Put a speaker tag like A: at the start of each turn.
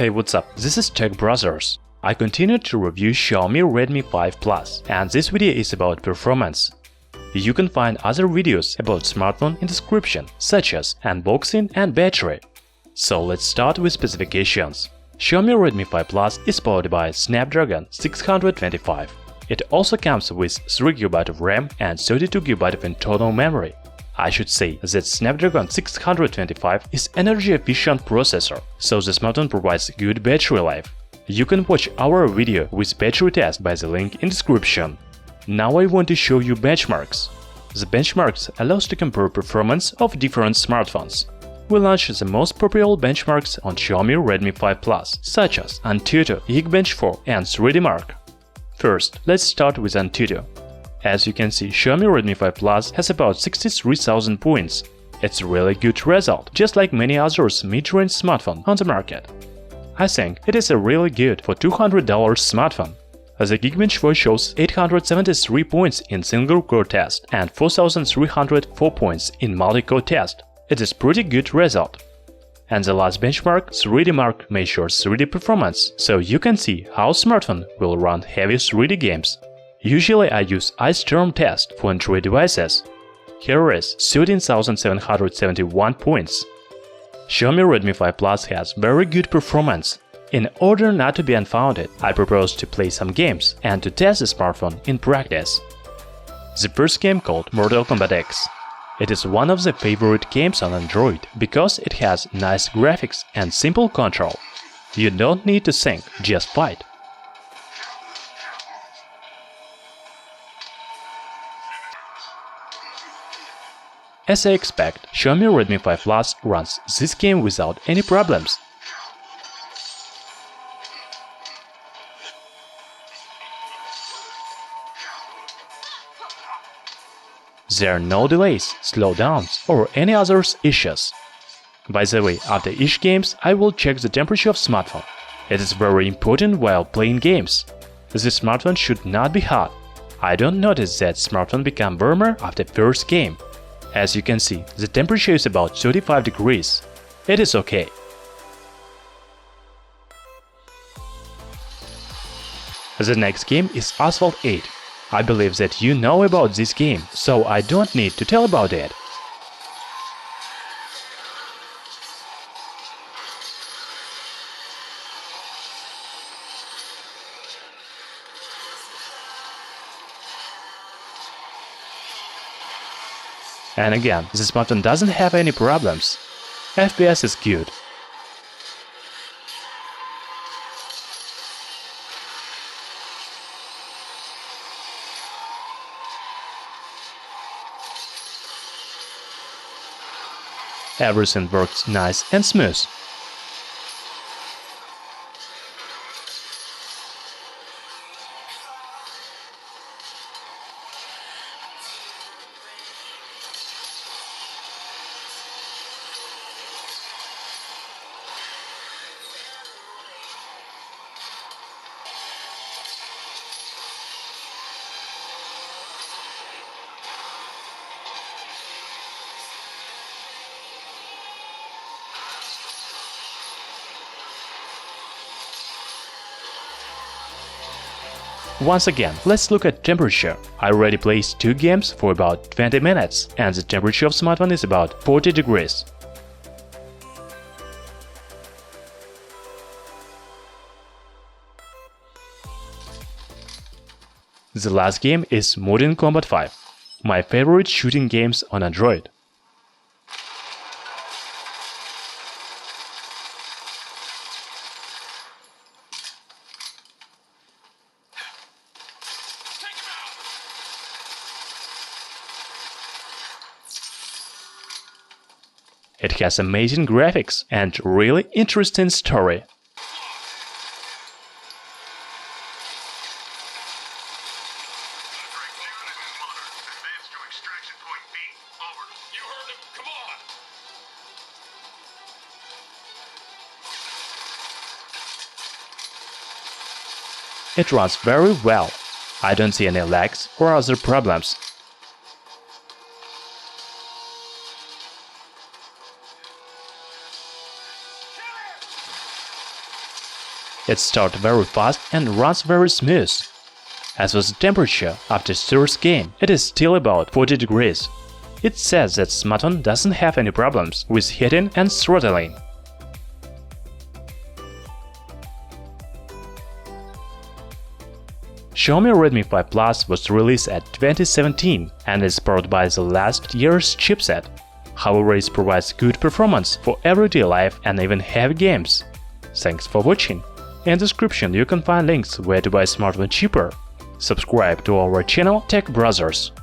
A: Hey, what's up? This is Tech Brothers. I continue to review Xiaomi Redmi 5 Plus, and this video is about performance. You can find other videos about smartphone in description, such as unboxing and battery. So let's start with specifications. Xiaomi Redmi 5 Plus is powered by Snapdragon 625. It also comes with 3GB of RAM and 32GB of internal memory. I should say that Snapdragon 625 is energy-efficient processor, so the smartphone provides good battery life. You can watch our video with battery test by the link in description. Now I want to show you benchmarks. The benchmarks allows to compare performance of different smartphones. We launched the most popular benchmarks on Xiaomi Redmi 5 Plus, such as AnTuTu, GeekBench 4 and 3D Mark. First, let's start with AnTuTu. As you can see, Xiaomi Redmi 5 Plus has about 63,000 points. It's a really good result, just like many others mid-range smartphones on the market. I think it is a really good for $200 smartphone. The GeekBench 4 shows 873 points in single-core test and 4,304 points in multi-core test. It is pretty good result. And the last benchmark, 3D Mark, measures 3D performance, so you can see how smartphone will run heavy 3D games. Usually I use iStorm test for Android devices. Here is 13,771 points. Xiaomi Redmi 5 Plus has very good performance. In order not to be unfounded, I propose to play some games and to test the smartphone in practice. The first game called Mortal Kombat X. It is one of the favorite games on Android because it has nice graphics and simple control. You don't need to think, just fight. As I expect, Xiaomi Redmi 5 Plus runs this game without any problems. There are no delays, slowdowns or any other issues. By the way, after each games I will check the temperature of smartphone. It is very important while playing games. The smartphone should not be hot. I don't notice that smartphone become warmer after first game. As you can see, the temperature is about 35 degrees. It is okay. The next game is Asphalt 8. I believe that you know about this game, so I don't need to tell about it. And again, this smartphone doesn't have any problems. FPS is good. Everything works nice and smooth. Once again, let's look at temperature. I already placed 2 games for about 20 minutes, and the temperature of smartphone is about 40 degrees. The last game is Kombat 5, my favorite shooting games on Android. It has amazing graphics and really interesting story. It runs very well. I don't see any lags or other problems. It starts very fast and runs very smooth. As for the temperature, after serious game, it is still about 40 degrees. It says that smartphone doesn't have any problems with heating and throttling. Xiaomi Redmi 5 Plus was released at 2017 and is powered by the last year's chipset. However, it provides good performance for everyday life and even heavy games. Thanks for watching. In the description you can find links where to buy smartphone cheaper. Subscribe to our channel Tech Brothers.